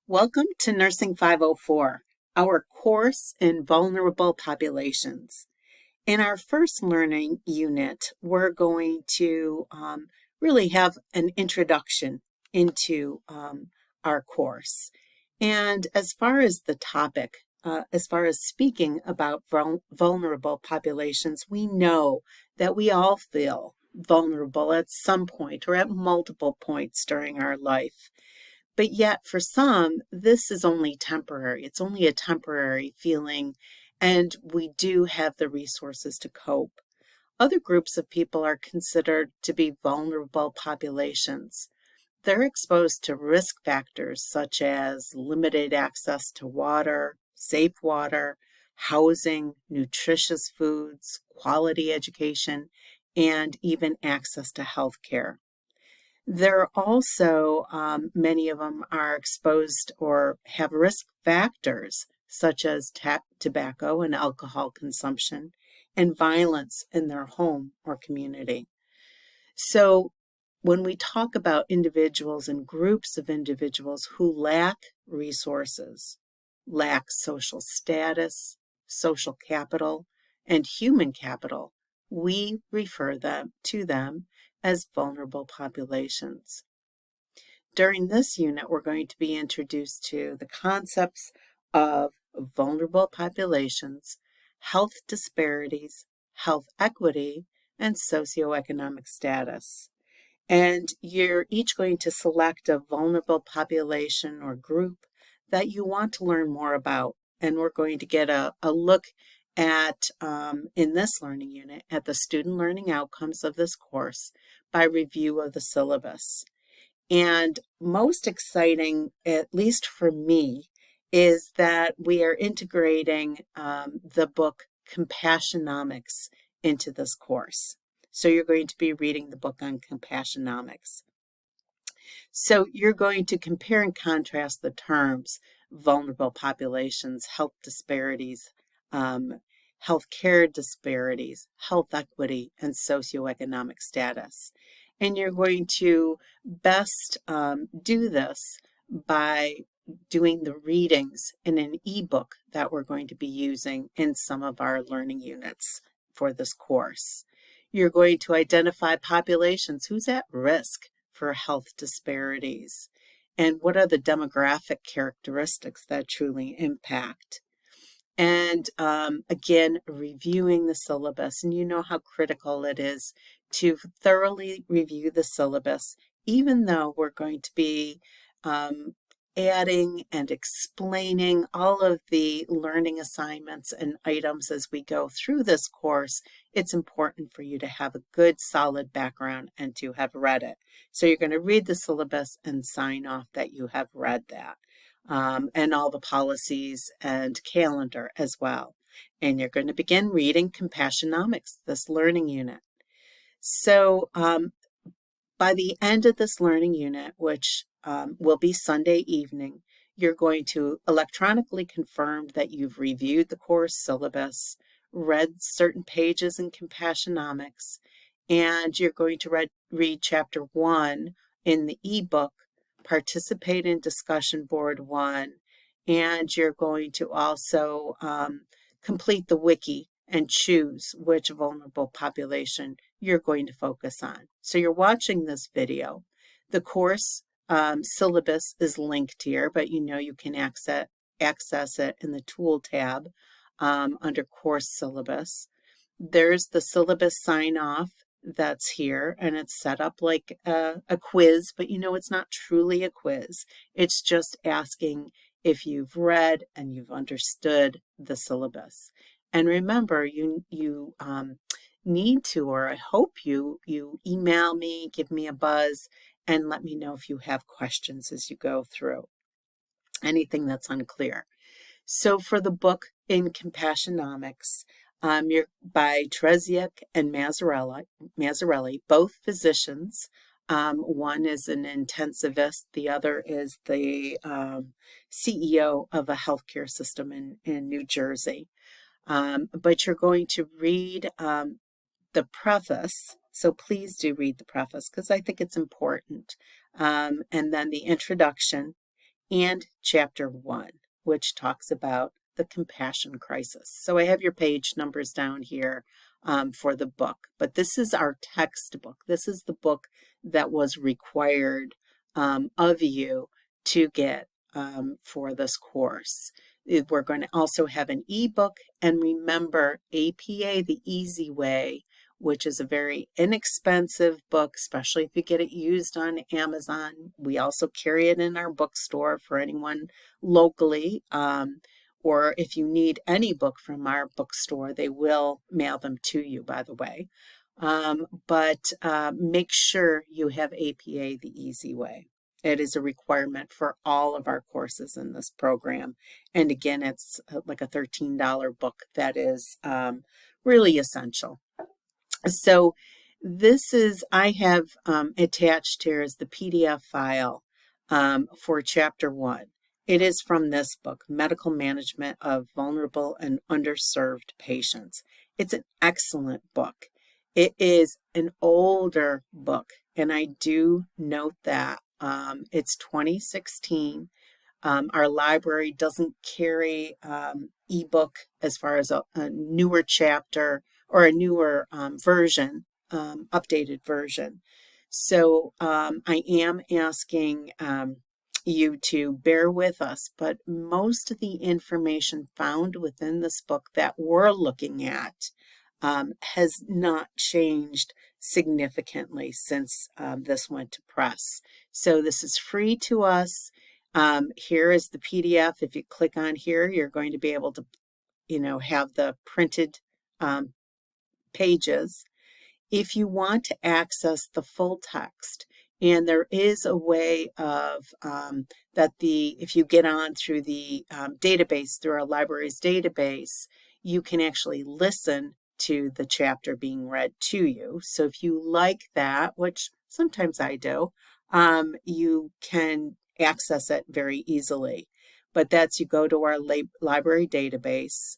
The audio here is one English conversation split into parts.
Welcome to Nursing 504, our course in vulnerable populations. In our first learning unit, we're going to really have an introduction into our course. And as far as the topic, as far as speaking about vulnerable populations, we know that we all feel vulnerable at some point or at multiple points during our life. But yet, for some, this is only temporary. It's only a temporary feeling, and we do have the resources to cope. Other groups of people are considered to be vulnerable populations. They're exposed to risk factors such as limited access to water, safe water, housing, nutritious foods, quality education, and even access to health care. There are also, many of them are exposed or have risk factors such as tobacco and alcohol consumption and violence in their home or community. So when we talk about individuals and groups of individuals who lack resources, lack social status, social capital, and human capital, we refer to them as vulnerable populations. During this unit, we're going to be introduced to the concepts of vulnerable populations, health disparities, health equity, and socioeconomic status. And you're each going to select a vulnerable population or group that you want to learn more about. And we're going to get a look at, in this learning unit, at the student learning outcomes of this course by review of the syllabus. And most exciting, at least for me, is that we are integrating the book Compassionomics into this course. So you're going to be reading the book on Compassionomics. So you're going to compare and contrast the terms vulnerable populations, health disparities, health care disparities, health equity, and socioeconomic status. And you're going to best do this by doing the readings in an ebook that we're going to be using in some of our learning units for this course. You're going to identify populations who's at risk for health disparities and what are the demographic characteristics that truly impact. And again, reviewing the syllabus, and you know how critical it is to thoroughly review the syllabus, even though we're going to be adding and explaining all of the learning assignments and items as we go through this course. It's important for you to have a good, solid background and to have read it. So you're going to read the syllabus and sign off that you have read that. And all the policies and calendar as well. And you're going to begin reading Compassionomics, this learning unit. So by the end of this learning unit, which will be Sunday evening, you're going to electronically confirm that you've reviewed the course syllabus, read certain pages in Compassionomics, and you're going to read Chapter 1 in the ebook, participate in discussion board 1, and you're going to also complete the wiki and choose which vulnerable population you're going to focus on. So you're watching this video. The course syllabus is linked here, but you know you can access it in the tool tab under course syllabus. There's the syllabus sign off that's here, and it's set up like a quiz, but you know it's not truly a quiz. It's just asking if you've read and you've understood the syllabus. And remember, you need to, or I hope you email me, give me a buzz, and let me know if you have questions as you go through anything that's unclear. So for the book in Compassionomics, you're by Treziak and Mazzarelli, both physicians. One is an intensivist, the other is the CEO of a healthcare system in New Jersey. But you're going to read the preface, so please do read the preface because I think it's important. And then the introduction and Chapter 1, which talks about the compassion crisis. So I have your page numbers down here for the book, but this is our textbook. This is the book that was required of you to get for this course. We're going to also have an ebook, and remember APA the Easy Way, which is a very inexpensive book, especially if you get it used on Amazon. We also carry it in our bookstore for anyone locally. Or if you need any book from our bookstore, they will mail them to you, by the way. But make sure you have APA the Easy Way. It is a requirement for all of our courses in this program. And again, it's like a $13 book that is really essential. So this is, I have attached here is the PDF file for Chapter 1. It is from this book, Medical Management of Vulnerable and Underserved Patients. It's an excellent book. It is an older book, and I do note that it's 2016. Our library doesn't carry ebook as far as a newer chapter or a newer version, updated version. So I am asking you to bear with us, but most of the information found within this book that we're looking at has not changed significantly since this went to press. So this is free to us. Here is the PDF. If you click on here, you're going to be able to, have the printed pages. If you want to access the full text, and there is a way of if you get on through the database, through our library's database, you can actually listen to the chapter being read to you. So if you like that, which sometimes I do, you can access it very easily. But that's, you go to our library database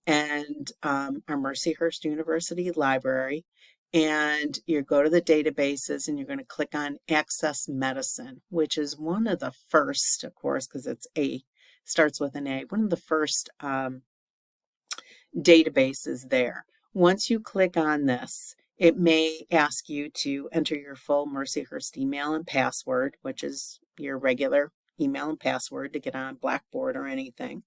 and our Mercyhurst University Library, and you go to the databases and you're going to click on Access Medicine, which is one of the first, of course, because it's starts with an A, one of the first databases there. Once you click on this, it may ask you to enter your full Mercyhurst email and password, which is your regular email and password to get on Blackboard or anything.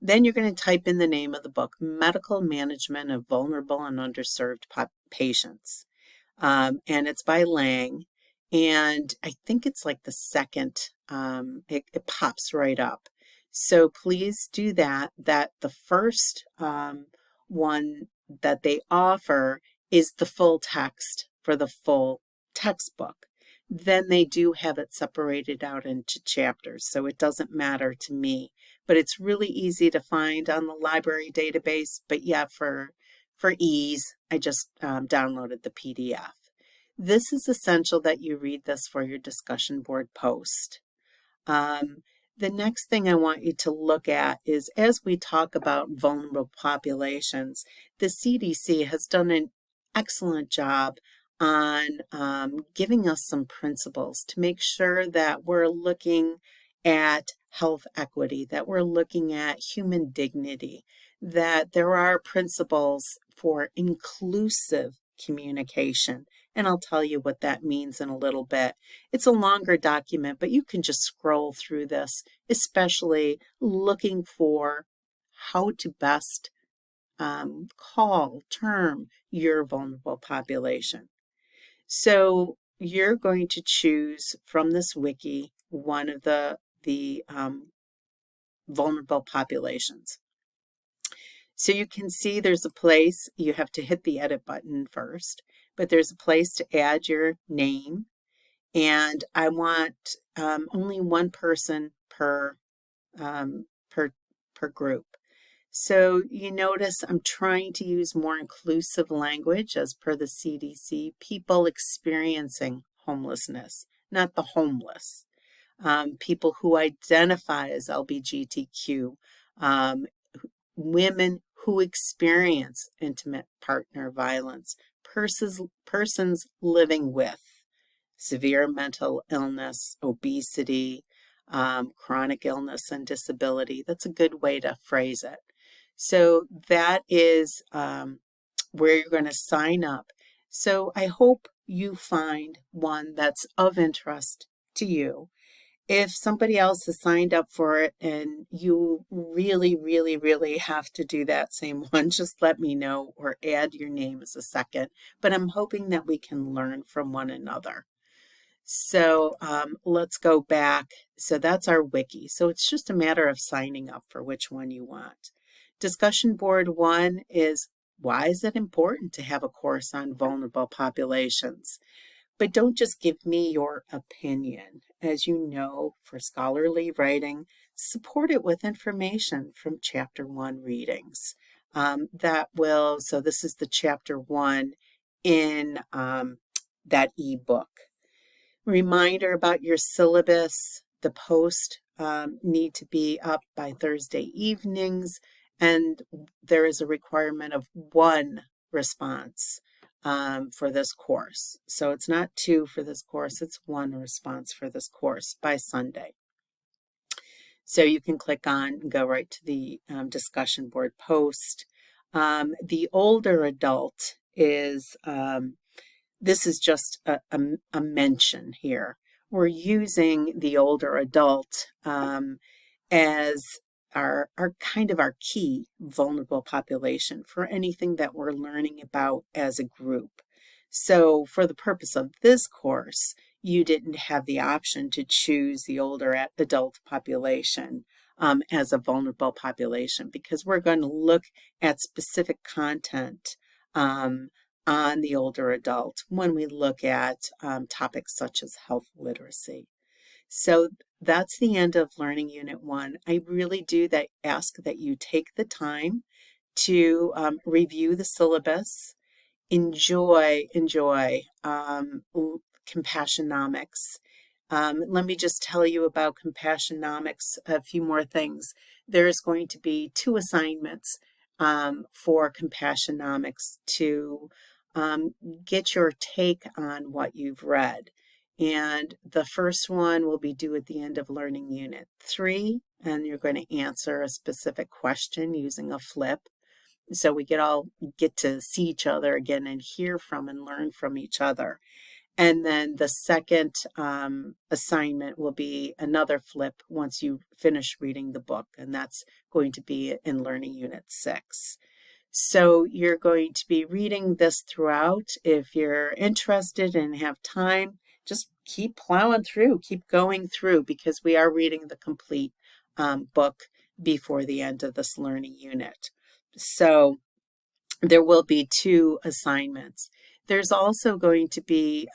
Then you're going to type in the name of the book, Medical Management of Vulnerable and Underserved Patients. And it's by Lang. And I think it's like the second, it pops right up. So please do that. The first one that they offer is the full text for the full textbook. Then they do have it separated out into chapters, so it doesn't matter to me. But it's really easy to find on the library database. But yeah, for ease, I just downloaded the PDF. This is essential that you read this for your discussion board post. The next thing I want you to look at is, as we talk about vulnerable populations, the CDC has done an excellent job on giving us some principles to make sure that we're looking at health equity, that we're looking at human dignity, that there are principles for inclusive communication. And I'll tell you what that means in a little bit. It's a longer document, but you can just scroll through this, especially looking for how to best term your vulnerable population. So you're going to choose from this wiki one of the vulnerable populations. So you can see there's a place, you have to hit the edit button first, but there's a place to add your name. And I want only one person per group. So you notice I'm trying to use more inclusive language as per the CDC, people experiencing homelessness, not the homeless. People who identify as LGBTQ, women who experience intimate partner violence, persons living with severe mental illness, obesity, chronic illness and disability. That's a good way to phrase it. So that is where you're going to sign up. So I hope you find one that's of interest to you. If somebody else has signed up for it and you really, really, really have to do that same one, just let me know or add your name as a second. But I'm hoping that we can learn from one another. So let's go back. So that's our wiki. So it's just a matter of signing up for which one you want. Discussion board 1 is, why is it important to have a course on vulnerable populations? But don't just give me your opinion. As you know, for scholarly writing, support it with information from Chapter 1 readings. So this is the Chapter 1 in that ebook. Reminder about your syllabus. The post need to be up by Thursday evenings, and there is a requirement of 1 response for this course. So it's not 2 for this course, it's 1 response for this course by Sunday. So you can click on and go right to the discussion board post. The older adult is, this is just a mention here. We're using the older adult as our kind of our key vulnerable population for anything that we're learning about as a group. So for the purpose of this course, you didn't have the option to choose the older adult population as a vulnerable population, because we're going to look at specific content on the older adult when we look at topics such as health literacy. So that's the end of Learning Unit 1. I really do ask that you take the time to review the syllabus, enjoy Compassionomics. Let me just tell you about Compassionomics, a few more things. There's going to be 2 assignments for Compassionomics to get your take on what you've read. And the first one will be due at the end of Learning Unit 3, and you're going to answer a specific question using a flip. So we get to see each other again and hear from and learn from each other. And then the second assignment will be another flip once you finish reading the book, and that's going to be in Learning Unit 6. So you're going to be reading this throughout. If you're interested and have time, just keep plowing through, keep going through, because we are reading the complete book before the end of this learning unit. So there will be 2 assignments. There's also going to be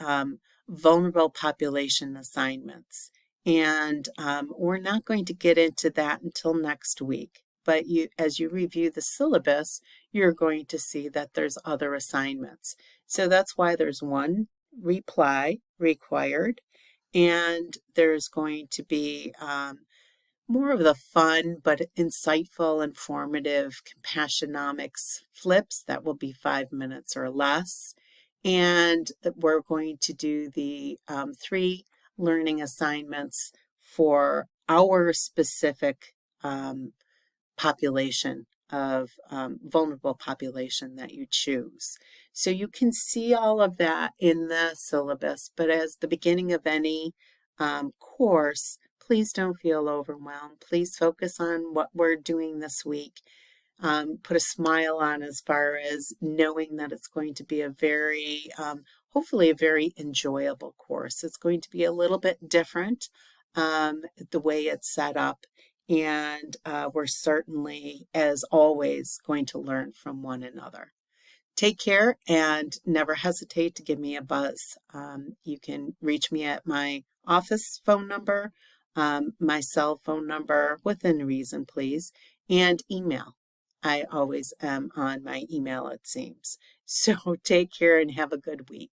vulnerable population assignments, and we're not going to get into that until next week. But as you review the syllabus, you're going to see that there's other assignments. So that's why there's 1 reply required, and there's going to be more of the fun but insightful, informative Compassionomics flips that will be 5 minutes or less. And we're going to do the 3 learning assignments for our specific population of vulnerable population that you choose. So you can see all of that in the syllabus, but as the beginning of any course, please don't feel overwhelmed. Please focus on what we're doing this week. Put a smile on as far as knowing that it's going to be a very, hopefully a very enjoyable course. It's going to be a little bit different the way it's set up. And we're certainly, as always, going to learn from one another. Take care and never hesitate to give me a buzz. You can reach me at my office phone number, my cell phone number, within reason, please, and email. I always am on my email, it seems. So take care and have a good week.